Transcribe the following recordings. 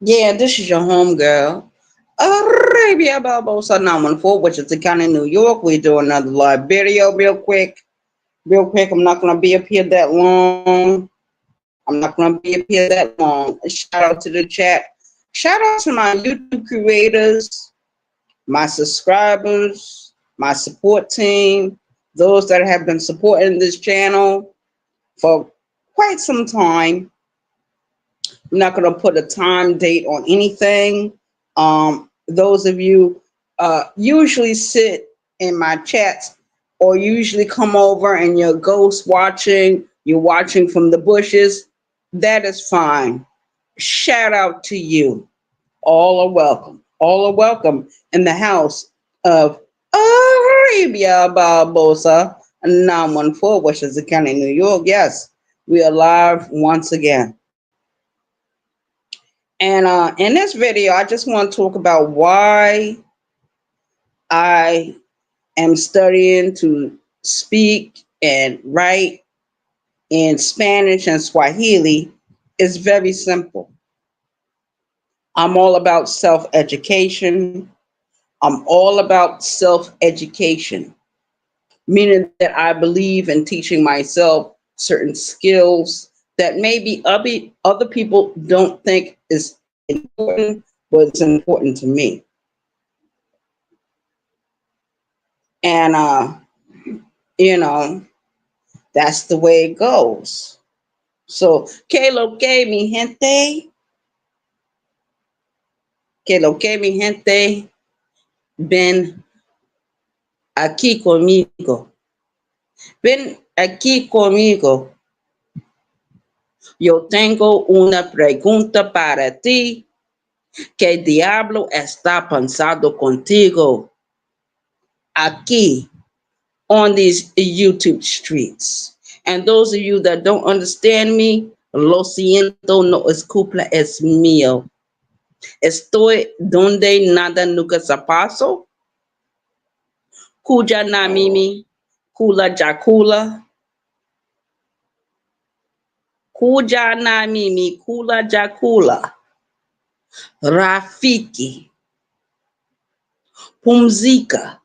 Yeah, this is your home girl, Arabia Barboza 914, which is the county New York. We do another live video real quick. Real quick, I'm not going to be up here that long. I'm not going to be up here that long. A shout out to the chat. Shout out to my YouTube creators, my subscribers, my support team, those that have been supporting this channel for quite some time. I'm not going to put a time date on anything. Those of you usually sit in my chats or usually come over and you're ghost watching, you're watching from the bushes. That is fine. Shout out to you. All are welcome. All are welcome in the house of Arabia Barboza 914, which is the county, New York. Yes, we are live once again. And in this video, I just want to talk about why I am studying to speak and write in Spanish and Swahili. Is very simple. I'm all about self-education. I'm all about self-education, meaning that I believe in teaching myself certain skills that maybe other people don't think is important, but it's important to me. And you know, that's the way it goes. So, mi gente, mi gente, ven aquí conmigo. Ven aquí conmigo. Yo tengo una pregunta para ti. ¿Qué diablo está pasando contigo aquí on these YouTube streets? And those of you that don't understand me, lo siento, no es culpa, es mío. Estoy donde nada nunca se pasó. Kuja na mimi, kula jakula. Kuja na mimi, kula jakula. Rafiki, pumzika,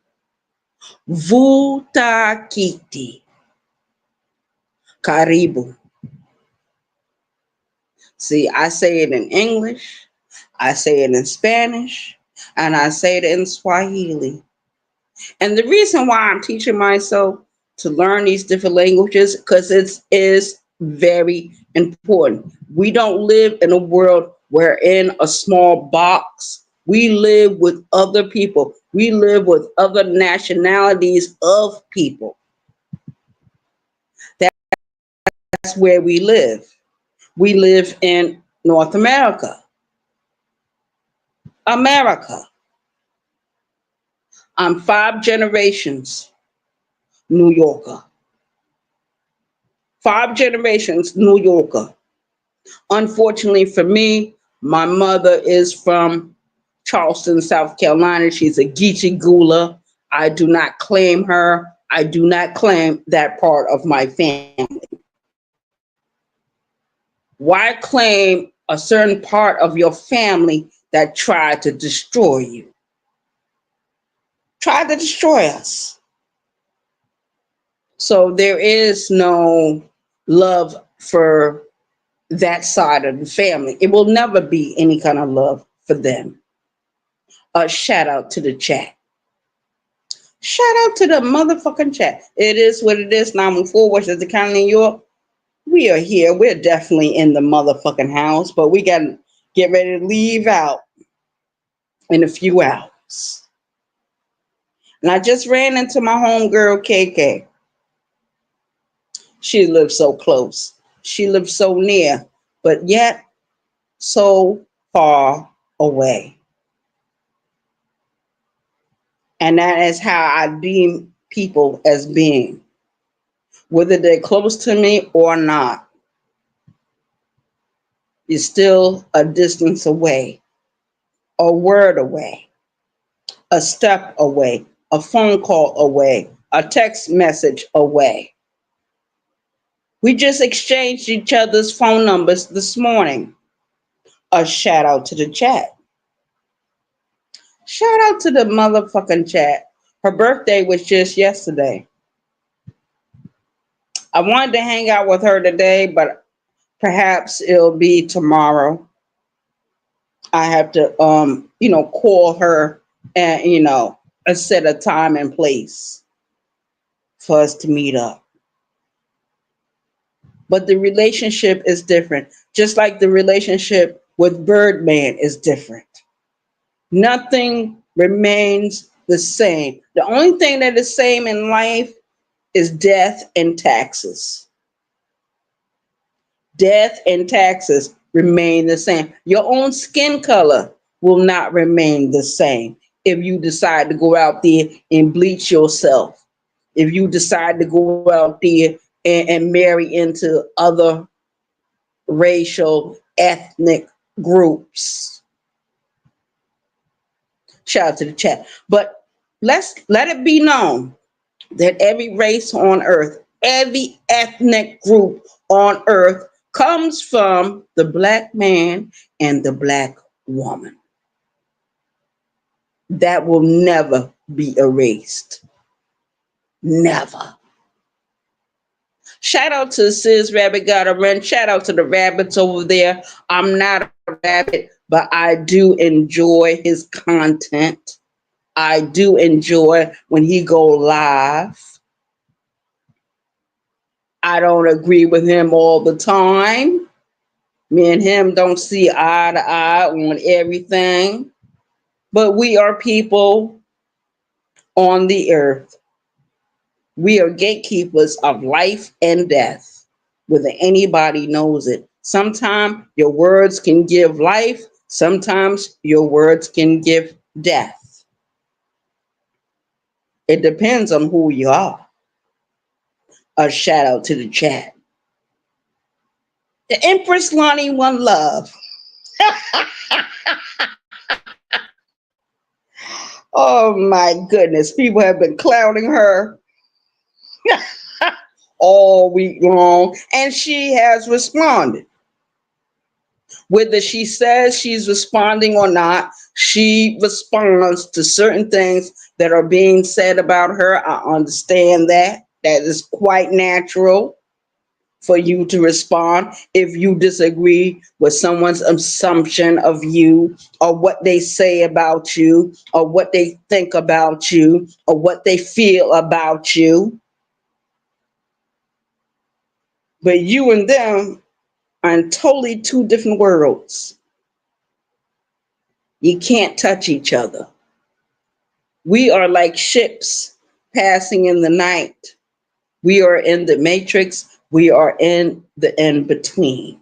vuta kiti. Karibu. See, I say it in English, I say it in Spanish, and I say it in Swahili. And the reason why I'm teaching myself to learn these different languages, because it is very important. We don't live in a world where in a small box. We live with other people. We live with other nationalities of people. That's where we live. We live in North America. America. I'm 5 generations New Yorker. 5 generations New Yorker. Unfortunately for me, my mother is from Charleston, South Carolina. She's a Geechee Gula. I do not claim her. I do not claim that part of my family. Why claim a certain part of your family that tried to destroy you? Tried to destroy us. So there is no love for that side of the family. It will never be any kind of love for them. A shout out to the chat. Shout out to the motherfucking chat. It is what it is. 914, which is the county of New York. We are here. We're definitely in the motherfucking house, but we got to get ready to leave out in a few hours. And I just ran into my homegirl, KK. She lives so close. She lives so near, but yet so far away. And that is how I deem people as being, whether they're close to me or not. You're still a distance away, a word away, a step away, a phone call away, a text message away. We just exchanged each other's phone numbers this morning. A shout out to the chat. Shout out to the motherfucking chat. Her birthday was just yesterday. I wanted to hang out with her today, but perhaps it'll be tomorrow. I have to, call her and, set a time and place for us to meet up. But the relationship is different, just like the relationship with Birdman is different. Nothing remains the same. The only thing that is same in life is death and taxes. Death and taxes remain the same. Your own skin color will not remain the same if you decide to go out there and bleach yourself. If you decide to go out there and marry into other racial, ethnic groups. Shout out to the chat. But let it be known that every race on earth, every ethnic group on earth comes from the black man and the black woman. That will never be erased. Never. Shout out to Sis Rabbit Got a Run. Shout out to the rabbits over there. I'm not a rabbit, but I do enjoy his content. I do enjoy when he go live. I don't agree with him all the time. Me and him don't see eye to eye on everything. But we are people on the earth. We are gatekeepers of life and death, whether anybody knows it. Sometimes your words can give life, sometimes your words can give death. It depends on who you are. A shout out to the chat. The Empress Lonnie One Love. Oh my goodness. People have been clowning her all week long, and she has responded. Whether she says she's responding or not, she responds to certain things that are being said about her. I understand that. That is quite natural for you to respond if you disagree with someone's assumption of you or what they say about you or what they think about you or what they feel about you. But you and them are in totally two different worlds. You can't touch each other. We are like ships passing in the night. We are in the matrix. We are in the in between.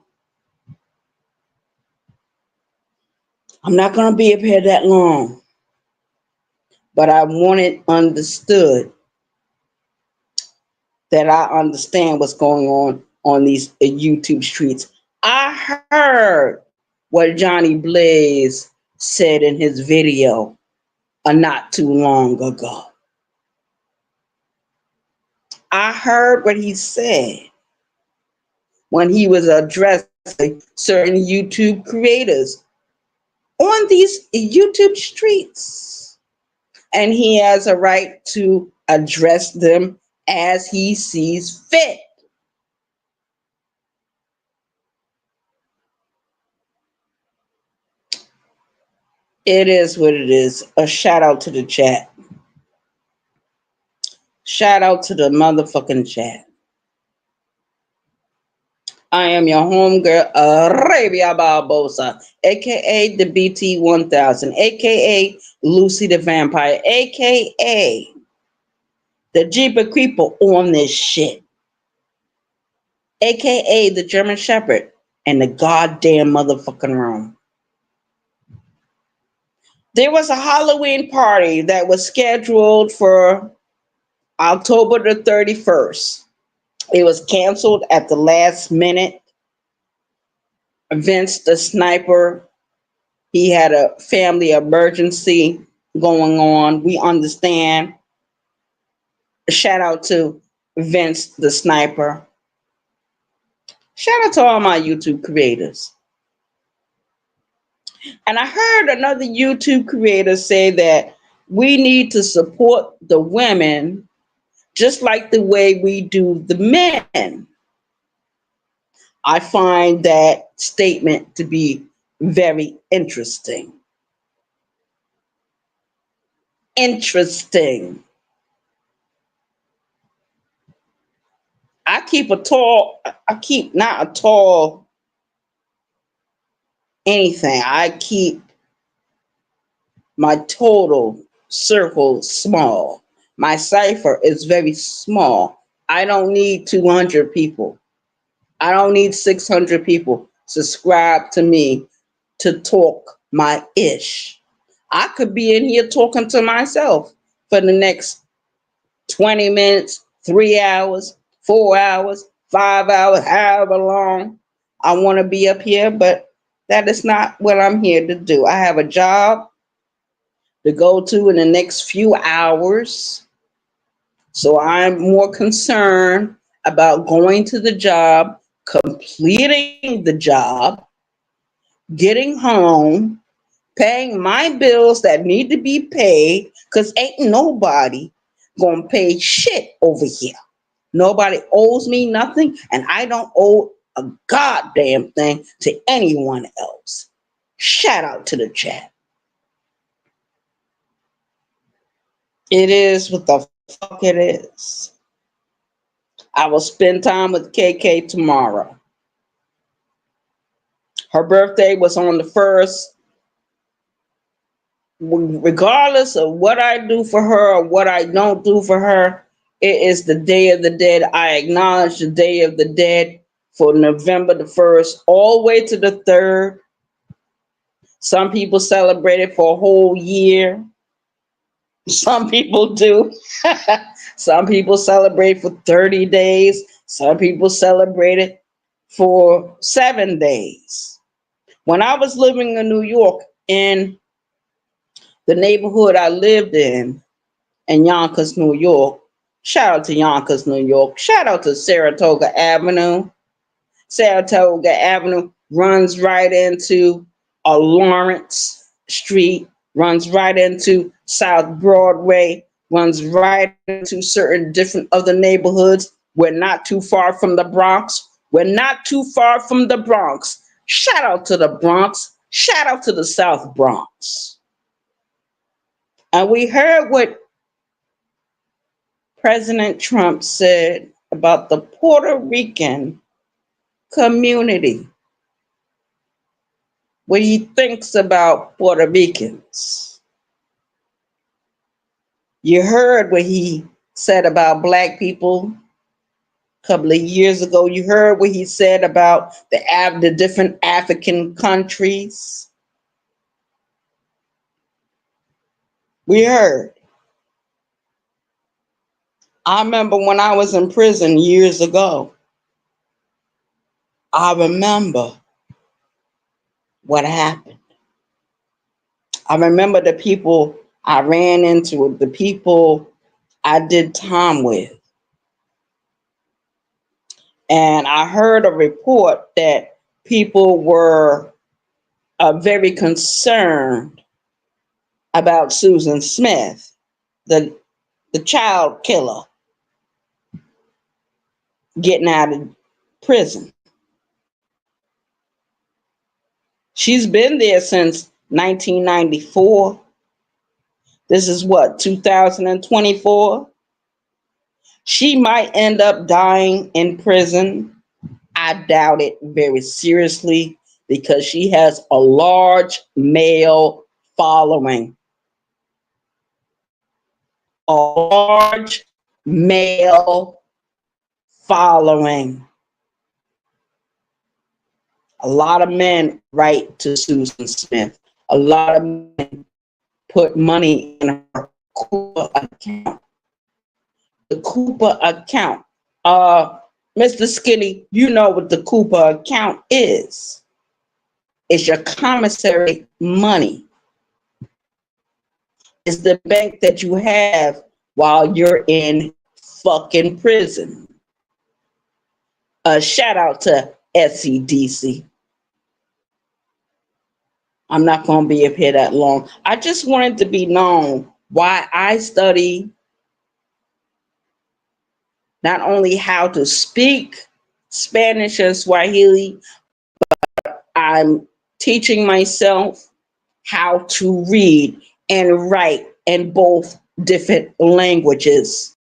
I'm not going to be up here that long, but I want it understood that I understand what's going on these YouTube streets. I heard what Johnny Blaze said in his video not too long ago. I heard what he said when he was addressing certain YouTube creators on these YouTube streets. And he has a right to address them as he sees fit. It is what it is. A shout out to the chat. Shout out to the motherfucking chat. I am your homegirl, Arabia Barboza, aka the BT 1000, aka Lucy the Vampire, aka the Jeeper Creeper on this shit, aka the German Shepherd, and the goddamn motherfucking room. There was a Halloween party that was scheduled for October the 31st. It was canceled at the last minute. Vince the Sniper, he had a family emergency going on. We understand. Shout out to Vince the Sniper. Shout out to all my YouTube creators. And I heard another YouTube creator say that we need to support the women just like the way we do the men. I find that statement to be very interesting. Interesting. I keep not a tall anything. I keep my total circle small. My cipher is very small. I don't need 200 people. I don't need 600 people subscribe to me to talk my ish. I could be in here talking to myself for the next 20 minutes, 3 hours, 4 hours, 5 hours, however long I want to be up here, but that is not what I'm here to do. I have a job to go to in the next few hours. So I'm more concerned about going to the job, completing the job, getting home, paying my bills that need to be paid, because ain't nobody gonna pay shit over here. Nobody owes me nothing, and I don't owe a goddamn thing to anyone else. Shout out to the chat. It is what the fuck it is. I will spend time with KK tomorrow. Her birthday was on the 1st. Regardless of what I do for her or what I don't do for her, it is the Day of the Dead. I acknowledge the Day of the Dead for November the 1st, all the way to the 3rd. Some people celebrate it for a whole year. Some people do. Some people celebrate for 30 days. Some people celebrate it for 7 days. When I was living in New York, in the neighborhood I lived in Yonkers, New York, shout out to Yonkers, New York, shout out to Saratoga Avenue. Saratoga Avenue runs right into Lawrence Street, runs right into South Broadway, runs right into certain different other neighborhoods. We're not too far from the Bronx. We're not too far from the Bronx. Shout out to the Bronx. Shout out to the South Bronx. And we heard what President Trump said about the Puerto Rican community, what he thinks about Puerto Ricans. You heard what he said about Black people a couple of years ago. You heard what he said about the different African countries. We heard. I remember when I was in prison years ago, I remember what happened. I remember the people I ran into, the people I did time with. And I heard a report that people were very concerned about Susan Smith, the child killer, getting out of prison. She's been there since 1994. This is what, 2024? She might end up dying in prison. I doubt it very seriously because she has a large male following. A large male following. A lot of men write to Susan Smith. A lot of men put money in her Cooper account. The Cooper account. Mr. Skinny, you know what the Cooper account is. It's your commissary money. It's the bank that you have while you're in fucking prison. Shout out to SCDC. I'm not going to be up here that long. I just wanted to be known why I study not only how to speak Spanish and Swahili, I'm teaching myself how to read and write in both different languages.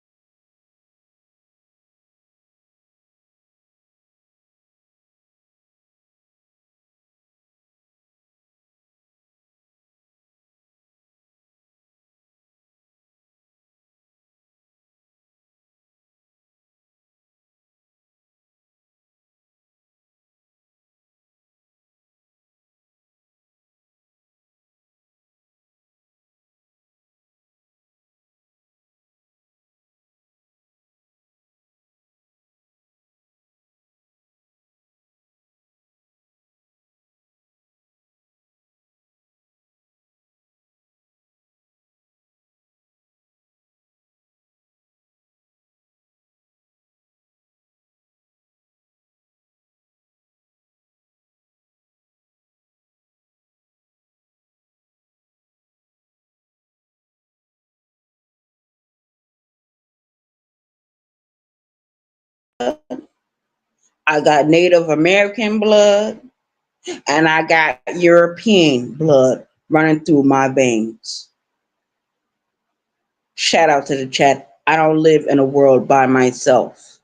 I got Native American blood and I got European blood running through my veins. Shout out to the chat. I don't live in a world by myself.